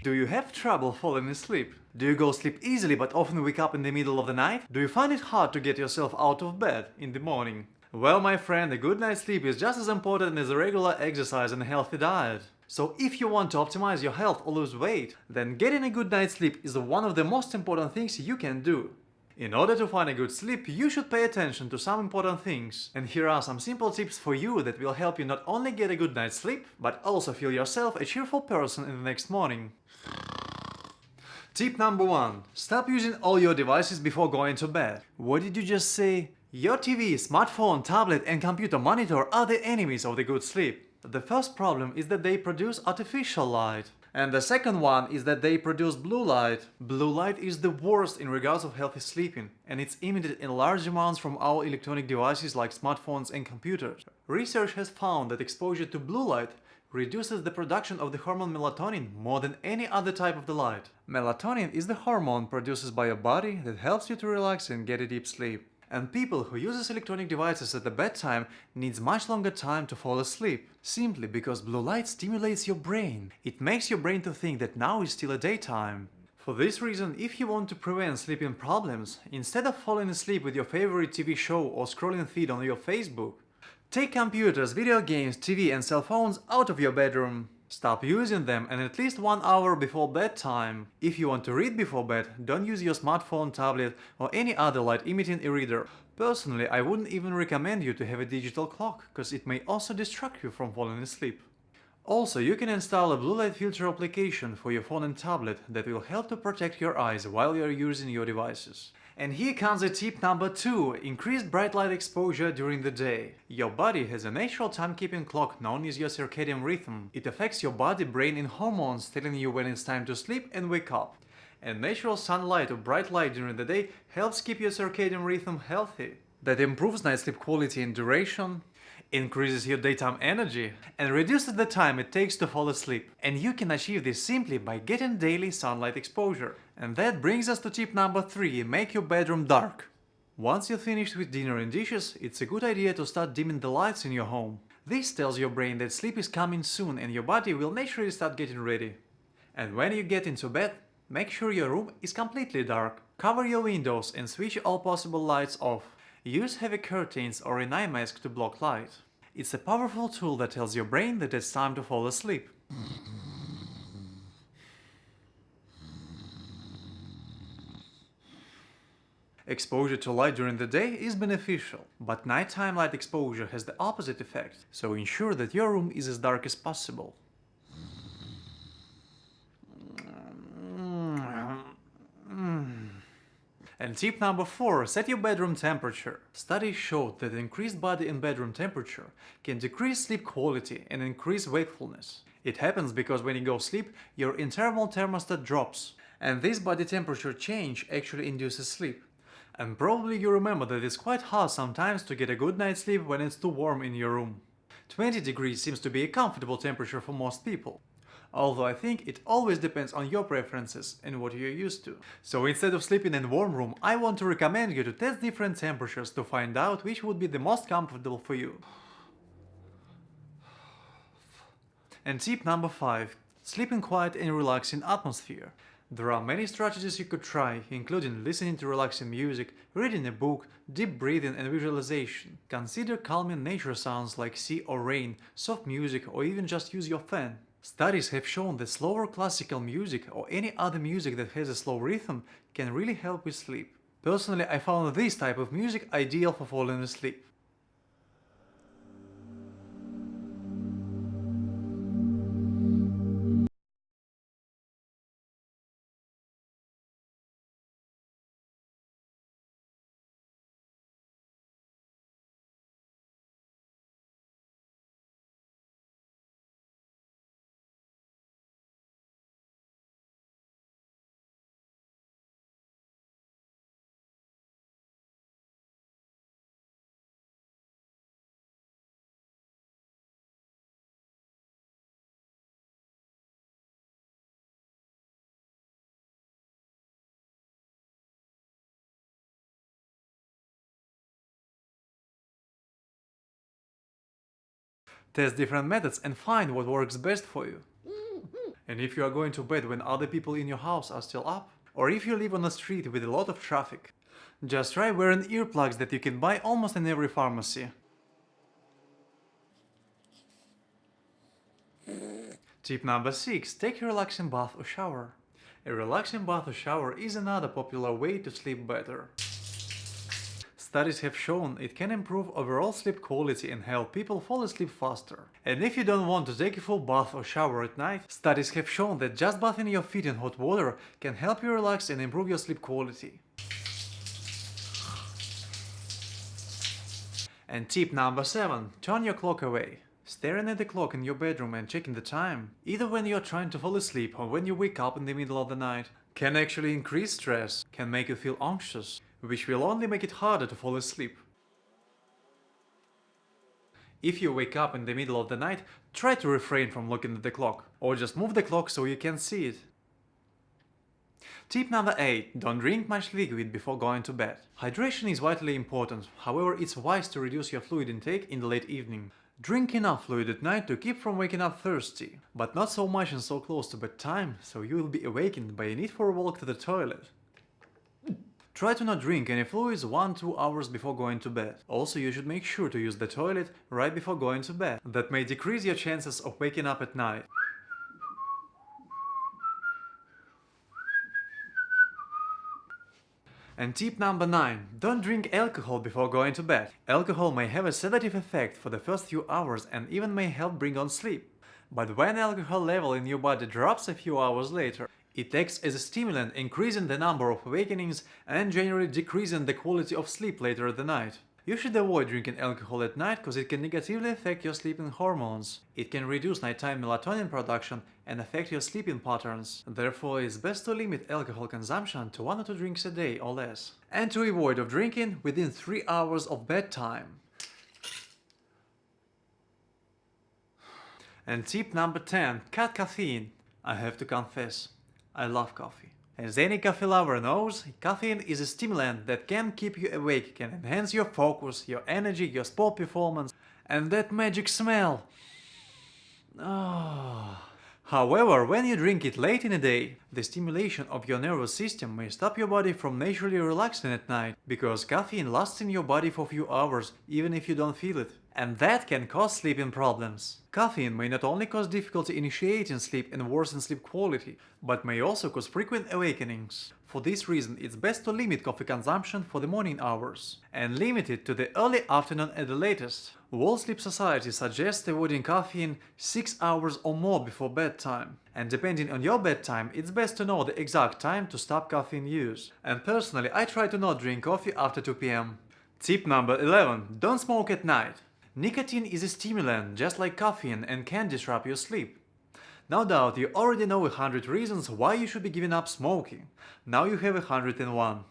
Do you have trouble falling asleep? Do you go sleep easily but often wake up in the middle of the night? Do you find it hard to get yourself out of bed in the morning? Well, my friend, a good night's sleep is just as important as a regular exercise and a healthy diet. So if you want to optimize your health or lose weight, then getting a good night's sleep is one of the most important things you can do. In order to find a good sleep, you should pay attention to some important things. And here are some simple tips for you that will help you not only get a good night's sleep, but also feel yourself a cheerful person in the next morning. Tip number 1. Stop using all your devices before going to bed. What did you just say? Your TV, smartphone, tablet and computer monitor are the enemies of the good sleep. The first problem is that they produce artificial light. And the second one is that they produce blue light. Blue light is the worst in regards of healthy sleeping, and it's emitted in large amounts from our electronic devices like smartphones and computers. Research has found that exposure to blue light reduces the production of the hormone melatonin more than any other type of the light. Melatonin is the hormone produced by your body that helps you to relax and get a deep sleep. And people who use electronic devices at the bedtime needs much longer time to fall asleep, simply because blue light stimulates your brain. It makes your brain to think that now is still a daytime. For this reason, if you want to prevent sleeping problems, instead of falling asleep with your favorite TV show or scrolling feed on your Facebook, take computers, video games, TV and cell phones out of your bedroom. Stop using them and at least 1 hour before bedtime. If you want to read before bed, don't use your smartphone, tablet or any other light-emitting e-reader. Personally, I wouldn't even recommend you to have a digital clock, because it may also distract you from falling asleep. Also, you can install a blue light filter application for your phone and tablet that will help to protect your eyes while you are using your devices. And here comes a tip number 2, increase bright light exposure during the day. Your body has a natural timekeeping clock known as your circadian rhythm. It affects your body, brain and hormones, telling you when it's time to sleep and wake up. And natural sunlight or bright light during the day helps keep your circadian rhythm healthy. That improves night sleep quality and duration, increases your daytime energy, and reduces the time it takes to fall asleep. And you can achieve this simply by getting daily sunlight exposure. And that brings us to tip number 3, make your bedroom dark. Once you're finished with dinner and dishes, it's a good idea to start dimming the lights in your home. This tells your brain that sleep is coming soon and your body will naturally start getting ready. And when you get into bed, make sure your room is completely dark. Cover your windows and switch all possible lights off. Use heavy curtains or an eye mask to block light. It's a powerful tool that tells your brain that it's time to fall asleep. Exposure to light during the day is beneficial, but nighttime light exposure has the opposite effect, so ensure that your room is as dark as possible. And tip number 4, set your bedroom temperature. Studies showed that increased body and bedroom temperature can decrease sleep quality and increase wakefulness. It happens because when you go sleep, your internal thermostat drops, and this body temperature change actually induces sleep. And probably you remember that it's quite hard sometimes to get a good night's sleep when it's too warm in your room. 20 degrees seems to be a comfortable temperature for most people. Although I think it always depends on your preferences and what you're used to. So instead of sleeping in a warm room, I want to recommend you to test different temperatures to find out which would be the most comfortable for you. And tip number 5, sleep in quiet and relaxing atmosphere. There are many strategies you could try, including listening to relaxing music, reading a book, deep breathing and visualization. Consider calming nature sounds like sea or rain, soft music or even just use your fan. Studies have shown that slower classical music or any other music that has a slow rhythm can really help with sleep. Personally, I found this type of music ideal for falling asleep. Test different methods and find what works best for you. And if you are going to bed when other people in your house are still up, or if you live on a street with a lot of traffic, just try wearing earplugs that you can buy almost in every pharmacy. Tip number 6. Take a relaxing bath or shower. A relaxing bath or shower is another popular way to sleep better. Studies have shown it can improve overall sleep quality and help people fall asleep faster. And if you don't want to take a full bath or shower at night, studies have shown that just bathing your feet in hot water can help you relax and improve your sleep quality. And tip number 7. Turn your clock away. Staring at the clock in your bedroom and checking the time, either when you're trying to fall asleep or when you wake up in the middle of the night, can actually increase stress, can make you feel anxious, which will only make it harder to fall asleep. If you wake up in the middle of the night, try to refrain from looking at the clock, or just move the clock so you can see it. Tip number 8. Don't drink much liquid before going to bed. Hydration is vitally important, however it's wise to reduce your fluid intake in the late evening. Drink enough fluid at night to keep from waking up thirsty, but not so much and so close to bedtime, so you will be awakened by a need for a walk to the toilet. Try to not drink any fluids 1-2 hours before going to bed. Also, you should make sure to use the toilet right before going to bed. That may decrease your chances of waking up at night. And tip number 9. Don't drink alcohol before going to bed. Alcohol may have a sedative effect for the first few hours and even may help bring on sleep. But when alcohol level in your body drops a few hours later, it acts as a stimulant, increasing the number of awakenings and generally decreasing the quality of sleep later in the night. You should avoid drinking alcohol at night because it can negatively affect your sleeping hormones. It can reduce nighttime melatonin production and affect your sleeping patterns. Therefore, it's best to limit alcohol consumption to 1 or 2 drinks a day or less. And to avoid of drinking within 3 hours of bedtime. And tip number 10. Cut caffeine. I have to confess, I love coffee. As any coffee lover knows, caffeine is a stimulant that can keep you awake, can enhance your focus, your energy, your sport performance, and that magic smell. However, when you drink it late in the day, the stimulation of your nervous system may stop your body from naturally relaxing at night, because caffeine lasts in your body for a few hours, even if you don't feel it. And that can cause sleeping problems. Caffeine may not only cause difficulty initiating sleep and worsen sleep quality, but may also cause frequent awakenings. For this reason, it's best to limit coffee consumption for the morning hours, and limit it to the early afternoon at the latest. World Sleep Society suggests avoiding caffeine 6 hours or more before bedtime. And depending on your bedtime, it's best to know the exact time to stop caffeine use. And personally, I try to not drink coffee after 2 p.m. Tip number 11. Don't smoke at night. Nicotine is a stimulant, just like caffeine, and can disrupt your sleep. No doubt you already know 100 reasons why you should be giving up smoking. Now you have 101.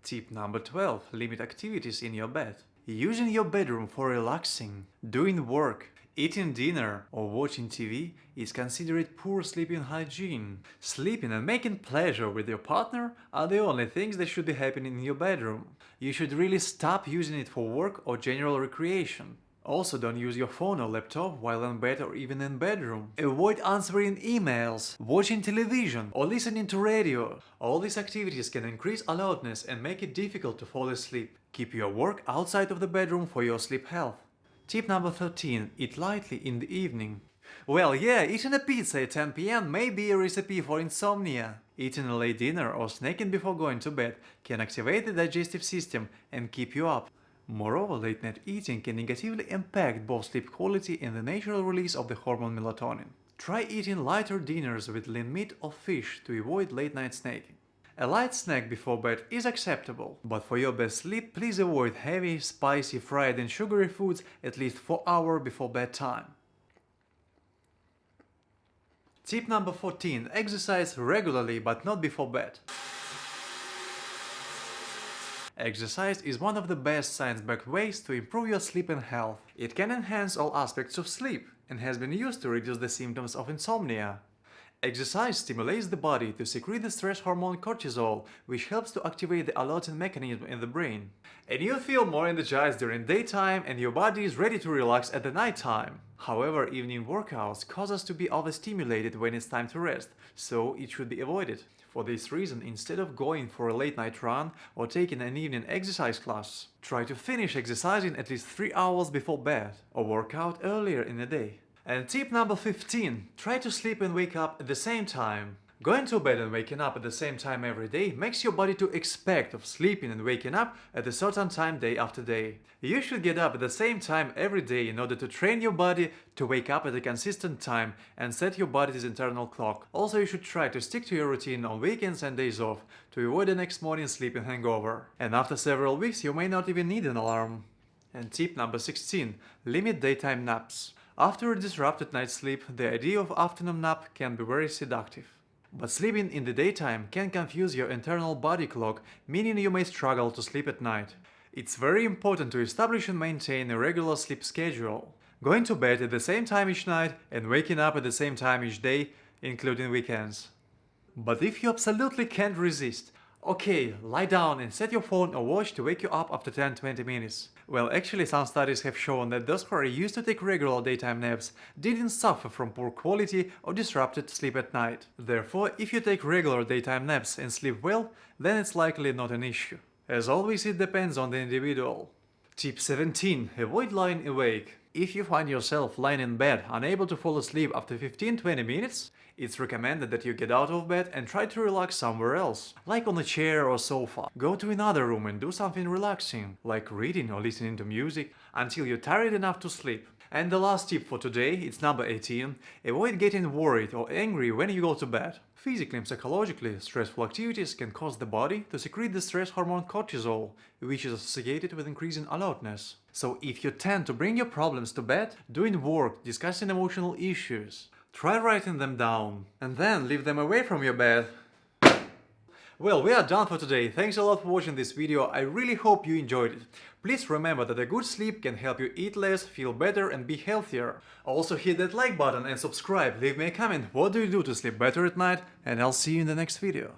Tip number 12. Limit activities in your bed. Using your bedroom for relaxing, doing work, eating dinner, or watching TV is considered poor sleeping hygiene. Sleeping and making pleasure with your partner are the only things that should be happening in your bedroom. You should really stop using it for work or general recreation. Also, don't use your phone or laptop while in bed or even in bedroom. Avoid answering emails, watching television, or listening to radio. All these activities can increase alertness and make it difficult to fall asleep. Keep your work outside of the bedroom for your sleep health. Tip number 13. Eat lightly in the evening. Well, yeah, eating a pizza at 10 p.m. may be a recipe for insomnia. Eating a late dinner or snacking before going to bed can activate the digestive system and keep you up. Moreover, late-night eating can negatively impact both sleep quality and the natural release of the hormone melatonin. Try eating lighter dinners with lean meat or fish to avoid late-night snacking. A light snack before bed is acceptable, but for your best sleep, please avoid heavy, spicy, fried and sugary foods at least 4 hours before bedtime. Tip number 14. Exercise regularly but not before bed. Exercise is one of the best science-backed ways to improve your sleep and health. It can enhance all aspects of sleep and has been used to reduce the symptoms of insomnia. Exercise stimulates the body to secrete the stress hormone cortisol, which helps to activate the alerting mechanism in the brain. And you feel more energized during daytime and your body is ready to relax at the nighttime. However, evening workouts cause us to be overstimulated when it's time to rest, so it should be avoided. For this reason, instead of going for a late night run or taking an evening exercise class, try to finish exercising at least 3 hours before bed or work out earlier in the day. And tip number 15, try to sleep and wake up at the same time. Going to bed and waking up at the same time every day makes your body to expect of sleeping and waking up at a certain time day after day. You should get up at the same time every day in order to train your body to wake up at a consistent time and set your body's internal clock. Also, you should try to stick to your routine on weekends and days off to avoid the next morning sleeping hangover. And after several weeks, you may not even need an alarm. And tip number 16, limit daytime naps. After a disrupted night's sleep, the idea of afternoon nap can be very seductive. But sleeping in the daytime can confuse your internal body clock, meaning you may struggle to sleep at night. It's very important to establish and maintain a regular sleep schedule. Going to bed at the same time each night and waking up at the same time each day, including weekends. But if you absolutely can't resist, okay, lie down and set your phone or watch to wake you up after 10-20 minutes. Well, actually some studies have shown that those who are used to take regular daytime naps didn't suffer from poor quality or disrupted sleep at night. Therefore, if you take regular daytime naps and sleep well, then it's likely not an issue. As always, it depends on the individual. Tip 17. Avoid lying awake. If you find yourself lying in bed unable to fall asleep after 15-20 minutes, it's recommended that you get out of bed and try to relax somewhere else, like on a chair or sofa. Go to another room and do something relaxing, like reading or listening to music, until you're tired enough to sleep. And the last tip for today, it's number 18, avoid getting worried or angry when you go to bed. Physically and psychologically, stressful activities can cause the body to secrete the stress hormone cortisol, which is associated with increasing alertness. So if you tend to bring your problems to bed, doing work, discussing emotional issues, try writing them down, and then leave them away from your bed. Well, we are done for today. Thanks a lot for watching this video. I really hope you enjoyed it. Please remember that a good sleep can help you eat less, feel better and be healthier. Also hit that like button and subscribe. Leave me a comment. What do you do to sleep better at night? And I'll see you in the next video.